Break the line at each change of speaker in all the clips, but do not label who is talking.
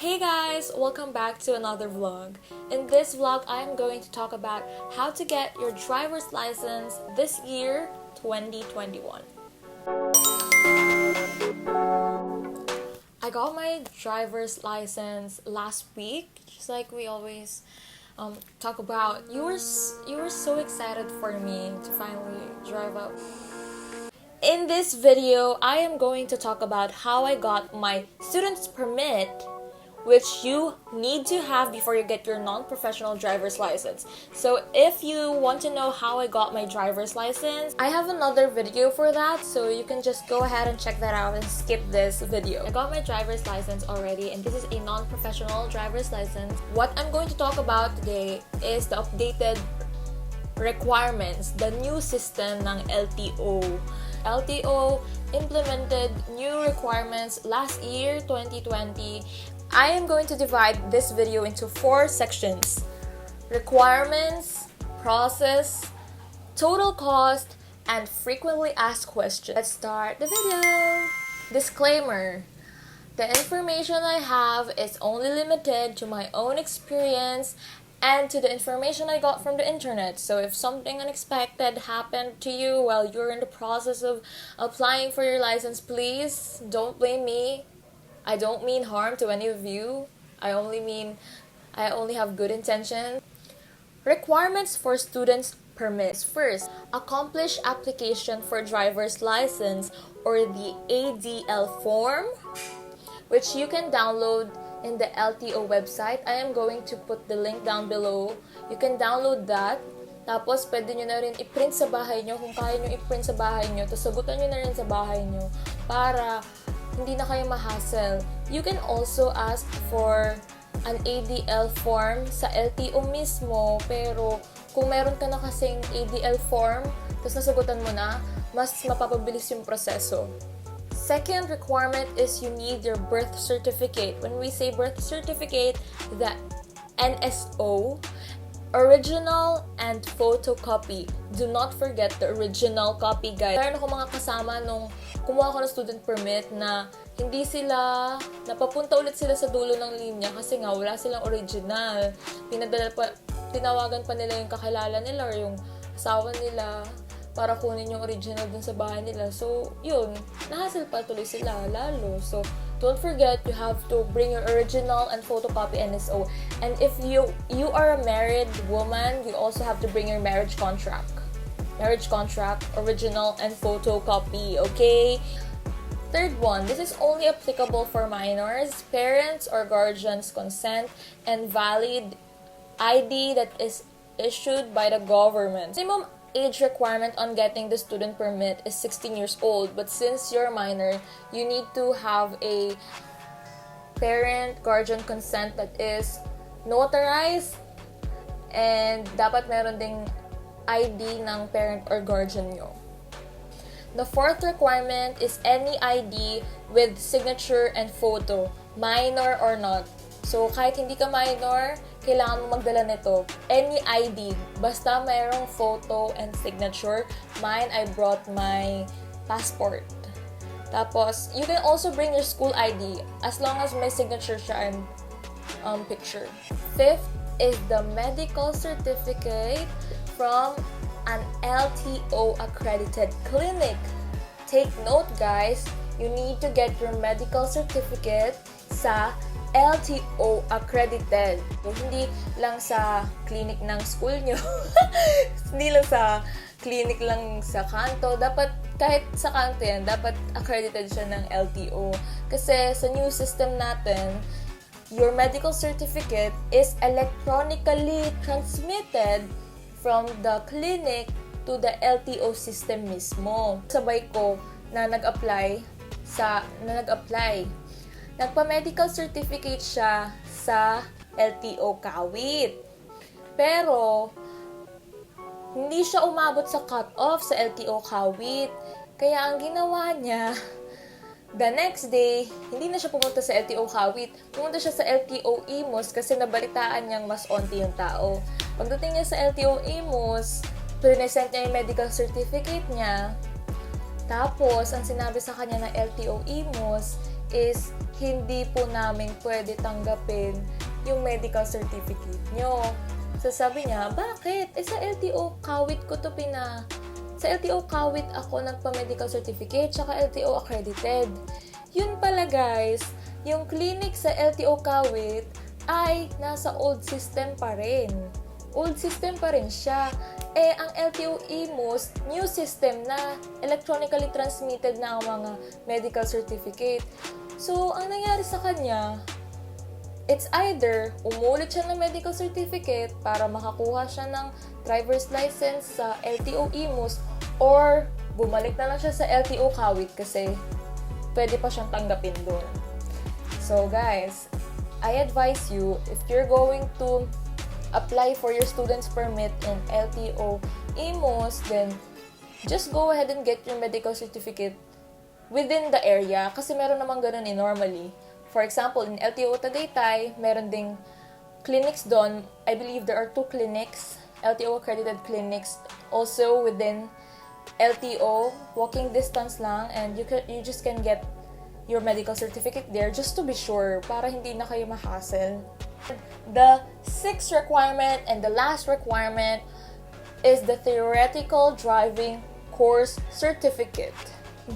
Hey guys! Welcome back to another vlog. In this vlog, I am going to talk about how to get your driver's license this year, 2021. I got my driver's license last week, just like we always talk about. You were so excited for me to finally drive out. In this video, I am going to talk about how I got my student's permit, which you need to have before you get your non-professional driver's license. So if you want to know how I got my driver's license, I have another video for that, so you can just go ahead and check that out and skip this video. I got my driver's license already, and this is a non-professional driver's license. What I'm going to talk about today is the updated requirements, the new system ng LTO. LTO implemented new requirements last year, 2020. I am going to divide this video into 4 sections: requirements, process, total cost, and frequently asked questions. Let's start the video. Disclaimer: the information I have is only limited to my own experience and to the information I got from the internet. So if something unexpected happened to you while you're in the process of applying for your license, please don't blame me. I don't mean harm to any of you. I only have good intention. Requirements for students' permits. First, accomplish application for driver's license or the ADL Form, which you can download in the LTO website. I am going to put the link down below. You can download that. Tapos, pwede nyo na rin i-print sa bahay nyo. Kung kaya nyo i-print sa bahay nyo, tapos sagutan nyo na rin sa bahay nyo para hindi na kayo ma-hassle. You can also ask for an ADL form sa LTO mismo, pero kung meron ka na kasing ADL form, tapos nasagutan mo na, mas mapapabilis yung proseso. Second requirement is you need your birth certificate. When we say birth certificate, the NSO, original and photocopy. Do not forget the original copy, guys. Meron ako mga kasama nung kumuha ko ng student permit na hindi sila, napapunta ulit sila sa dulo ng linya kasi nga wala silang original. Tinawagan pa nila yung kakilala nila or yung asawa nila para kunin yung original dun sa bahay nila. So, yun, nahassle pa tuloy sila lalo. So, don't forget, you have to bring your original and photocopy NSO. And if you are a married woman, you also have to bring your marriage contract. Marriage contract, original, and photocopy, okay? Third one, this is only applicable for minors, parents or guardians' consent, and valid ID that is issued by the government. Minimum age requirement on getting the student permit is 16 years old, but since you're a minor, you need to have a parent guardian consent that is notarized, and dapat meron ding ID ng parent or guardian nyo. The fourth requirement is any ID with signature and photo, minor or not. So, kahit hindi ka minor, kailangan mo magdala nito. Any ID, basta mayroong photo and signature. Mine, I brought my passport. Tapos, you can also bring your school ID as long as may signature siya and picture. Fifth is the medical certificate from an LTO accredited clinic. Take note, guys, you need to get your medical certificate sa LTO accredited. So, hindi lang sa clinic ng school nyo. Hindi lang sa clinic lang sa kanto. Dapat, kahit sa kanto yan, dapat accredited siya ng LTO. Kasi sa new system natin, your medical certificate is electronically transmitted from the clinic to the LTO system mismo. Sabay ko na nag-apply. Nagpa-medical certificate siya sa LTO Kawit. Pero, hindi siya umabot sa cut-off sa LTO Kawit. Kaya ang ginawa niya, the next day, hindi na siya pumunta sa LTO Kawit. Pumunta siya sa LTO Imus kasi nabalitaan niyang mas onti yung tao. Pagdating niya sa LTO Imus, present niya yung medical certificate niya. Tapos, ang sinabi sa kanya ng LTO Imus is hindi po namin pwede tanggapin yung medical certificate nyo. So sabi niya, bakit? Sa LTO Kawit ko to Sa LTO Kawit ako nagpa-medical certificate, tsaka LTO Accredited. Yun pala guys, yung clinic sa LTO Kawit ay nasa old system pa rin. Old system pa rin siya. Ang LTO IMOS, new system na electronically transmitted na ang mga medical certificate. So, ang nangyari sa kanya, it's either umulit siya ng medical certificate para makakuha siya ng driver's license sa LTO IMOS or bumalik na lang siya sa LTO Kawit kasi pwede pa siyang tanggapin doon. So guys, I advise you, if you're going to apply for your student's permit in LTO IMOS, then just go ahead and get your medical certificate within the area kasi meron namang ganun normally. For example, in LTO Tagaytay, meron ding clinics doon. I believe there are 2 clinics, LTO accredited clinics, also within LTO, walking distance lang, and you just can get your medical certificate there just to be sure para hindi na kayo ma-hassle. The 6th requirement and the last requirement is the theoretical driving course certificate.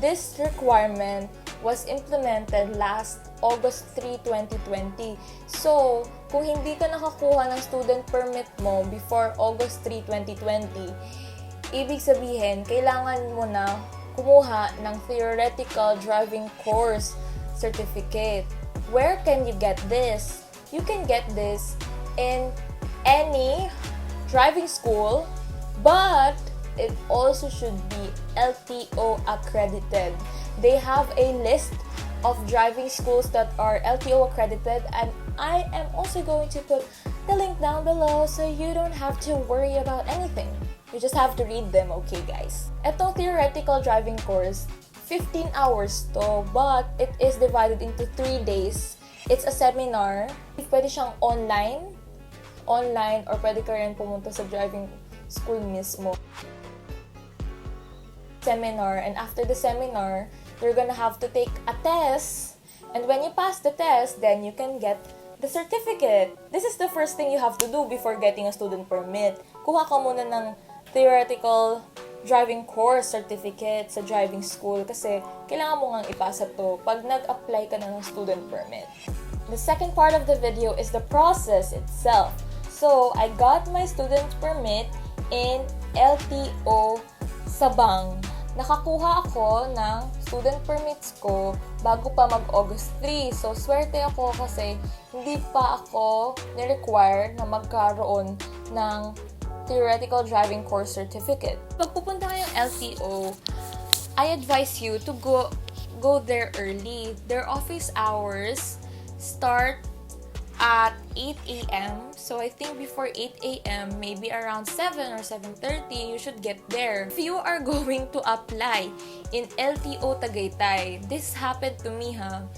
This requirement was implemented last August 3, 2020. So, kung hindi ka nakakuha ng student permit mo before August 3, 2020, ibig sabihin, kailangan mo na kumuha ng theoretical driving course certificate. Where can you get this? You can get this in any driving school, but it also should be LTO accredited. They have a list of driving schools that are LTO accredited, and I am also going to put the link down below so you don't have to worry about anything. You just have to read them, okay guys? Itong theoretical driving course, 15 hours to, but it is divided into 3 days. It's a seminar. Pwede siyang online, or pwede ka rin pumunta sa driving school mismo. Seminar, and after the seminar, you're gonna have to take a test, and when you pass the test, then you can get the certificate. This is the first thing you have to do before getting a student permit. Kuha ka muna ng theoretical driving course certificate sa driving school kasi kailangan mo ngang ipasa to pag nag-apply ka na ng student permit. The second part of the video is the process itself. So, I got my student permit in LTO Sabang. Nakakuha ako ng student permits ko bago pa mag-August 3. So, swerte ako kasi hindi pa ako ni-required na magkaroon ng theoretical driving course certificate. Pag pupunta kayong LTO, I advise you to go there early. Their office hours start at 8 a.m. So I think before 8 a.m., maybe around 7 or 7:30, you should get there. If you are going to apply in LTO Tagaytay, this happened to me 5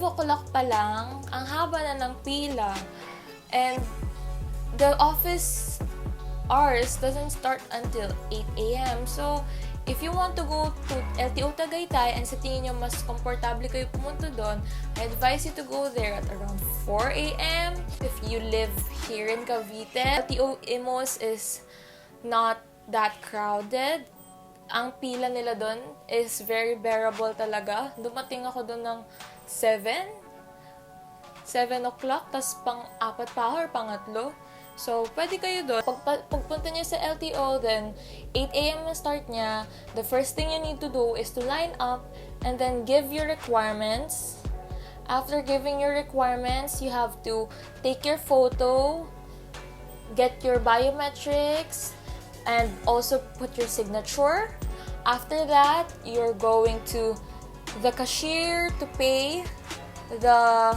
o'clock pa lang, ang haba na ng pila. And the office hours doesn't start until 8 a.m. So, if you want to go to LTO Tagaytay and sa tingin nyo mas komportable kayo pumunta doon, I advise you to go there at around 4 a.m. If you live here in Cavite, LTO IMOS is not that crowded. Ang pila nila doon is very bearable talaga. Dumating ako doon ng 7 o'clock, tas pang-4 pa or pangatlo. So, pwede kayo doon. Pagpunta niyo sa LTO, then 8 a.m. na start niya, the first thing you need to do is to line up and then give your requirements. After giving your requirements, you have to take your photo, get your biometrics, and also put your signature. After that, you're going to the cashier to pay the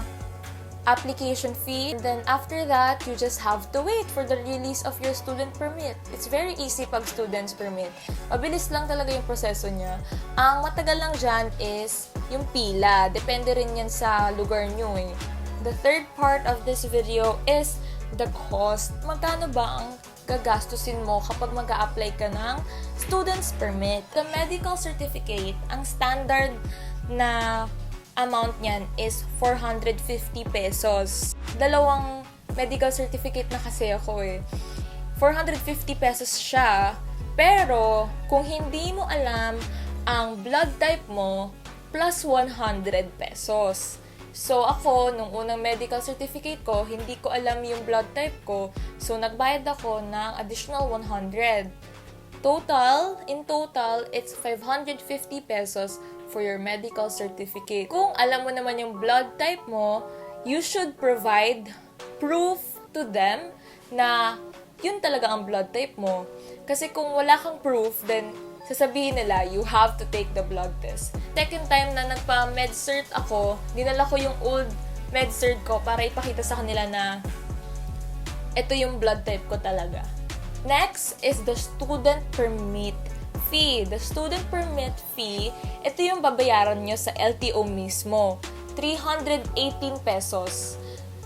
application fee. And then after that, you just have to wait for the release of your student permit. It's very easy pag student's permit. Mabilis lang talaga yung proseso niya. Ang matagal lang dyan is yung pila. Depende rin yan sa lugar nyo eh. The third part of this video is the cost. Magkano ba ang gagastusin mo kapag mag-a-apply ka ng student's permit? The medical certificate, ang standard na amount niyan is 450 pesos. Dalawang medical certificate na kasi ako eh. 450 pesos siya, pero kung hindi mo alam ang blood type mo, plus 100 pesos. So ako, nung unang medical certificate ko, hindi ko alam yung blood type ko, so nagbayad ako ng additional 100. In total, it's 550 pesos for your medical certificate. Kung alam mo naman yung blood type mo, you should provide proof to them na yun talaga ang blood type mo. Kasi kung wala kang proof, then sasabihin nila, you have to take the blood test. Second time na nagpa-med-cert ako, dinala ko yung old med-cert ko para ipakita sa kanila na ito yung blood type ko talaga. Next is the student permit fee. The student permit fee, ito yung babayaran nyo sa LTO mismo. 318 pesos.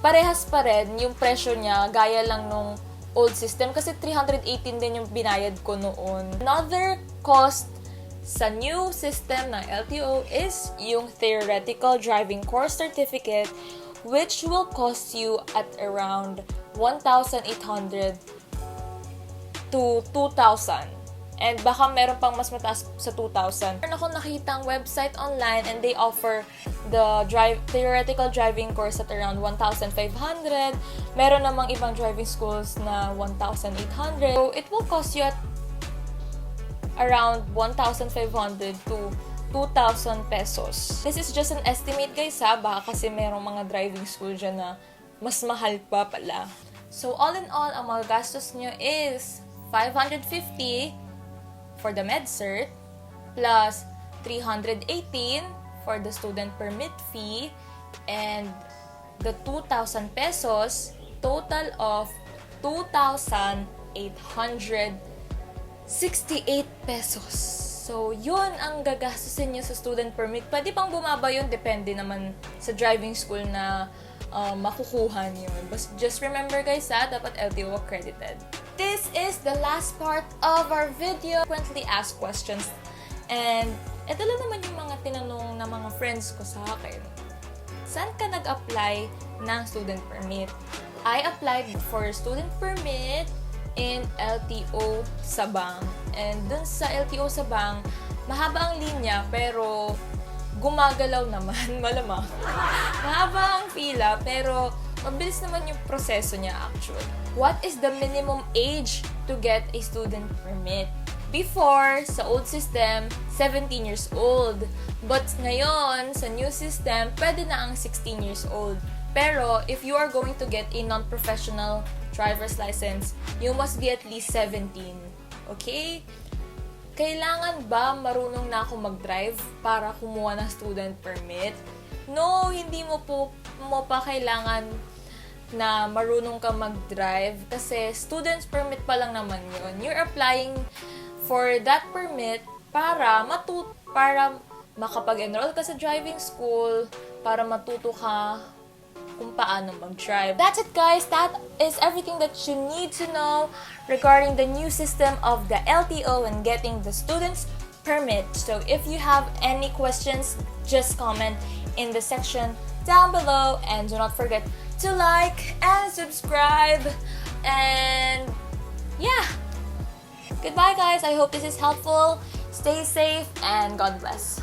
Parehas pa rin yung presyo niya, gaya lang nung old system kasi 318 din yung binayad ko noon. Another cost sa new system ng LTO is yung theoretical driving course certificate, which will cost you at around 1,800 to 2,000. And baka meron pang mas mataas sa 2,000. Meron ako nakitang website online and they offer the theoretical driving course at around 1,500. Meron namang ibang driving schools na 1,800. So, it will cost you at around 1,500 to 2,000 pesos. This is just an estimate guys ha, baka kasi merong mga driving school dyan na mas mahal pa pala. So, all in all, ang mga gastos nyo is 550 for the med-cert, plus 318 for the student permit fee, and the 2,000 pesos, total of 2,868 pesos. So, yun ang gagastusin nyo sa student permit. Pwede pang bumaba yun, depende naman sa driving school na makukuha nyo. But just remember guys dapat LTO accredited. This is the last part of our video. Frequently asked questions. And ito lang naman yung mga tinanong ng mga friends ko sa akin. Saan ka nag-apply ng student permit? I applied for student permit in LTO Sabang. And dun sa LTO Sabang, mahaba ang linya pero gumagalaw naman, malamang. Mahaba ang pila pero mabilis naman yung proseso niya actually. What is the minimum age to get a student permit? Before, sa old system, 17 years old. But ngayon, sa new system, pwede na ang 16 years old. Pero, if you are going to get a non-professional driver's license, you must be at least 17. Okay? Kailangan ba marunong na ako mag-drive para kumuha ng student permit? No, hindi mo pa kailangan na marunong ka mag-drive kasi student's permit pa lang naman yun. You're applying for that permit para makapag-enroll ka sa driving school, para matuto ka kung paano mag-drive. That's it guys, that is everything that you need to know regarding the new system of the LTO and getting the student's permit. So if you have any questions, just comment in the section down below and do not forget to like and subscribe. And yeah, goodbye guys, I hope this is helpful. Stay safe and God bless.